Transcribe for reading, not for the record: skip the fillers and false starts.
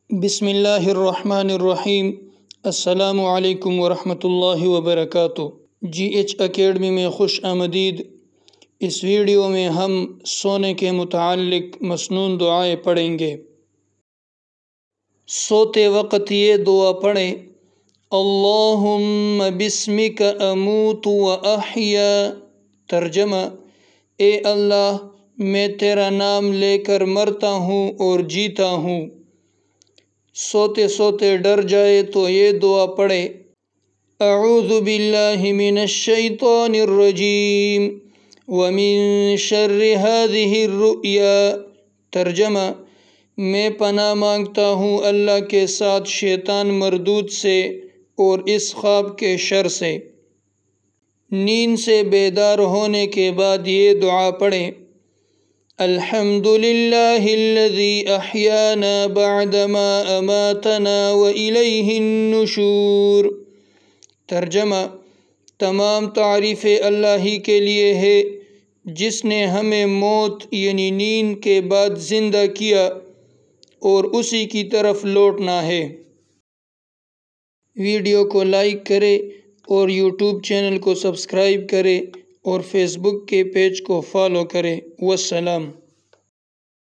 بسم اللہ الرحمن الرحیم۔ السلام علیکم ورحمۃ اللہ وبرکاتہ۔ GH اکیڈمی میں خوش آمدید۔ اس ویڈیو میں ہم سونے کے متعلق مسنون دعائیں پڑھیں گے۔ سوتے وقت یہ دعا پڑھیں: اللہم بسمک اموت و احیا۔ ترجمہ: اے اللہ، میں تیرا نام لے کر مرتا ہوں اور جیتا ہوں۔ سوتے سوتے ڈر جائے تو یہ دعا پڑھے: اعوذ باللہ من الشیطان الرجیم ومن شر هذه الرؤیا۔ ترجمہ: میں پناہ مانگتا ہوں اللہ کے ساتھ شیطان مردود سے اور اس خواب کے شر سے۔ نیند سے بیدار ہونے کے بعد یہ دعا پڑھیں: الحمد للہ الذی احیانا بعدما اماتنا والیہ النشور۔ ترجمہ: تمام تعریفیں اللہ ہی کے لیے ہے جس نے ہمیں موت یعنی نیند کے بعد زندہ کیا اور اسی کی طرف لوٹنا ہے۔ ویڈیو کو لائک کریں اور یوٹیوب چینل کو سبسکرائب کریں اور فیس بک کے پیج کو فالو کریں۔ والسلام۔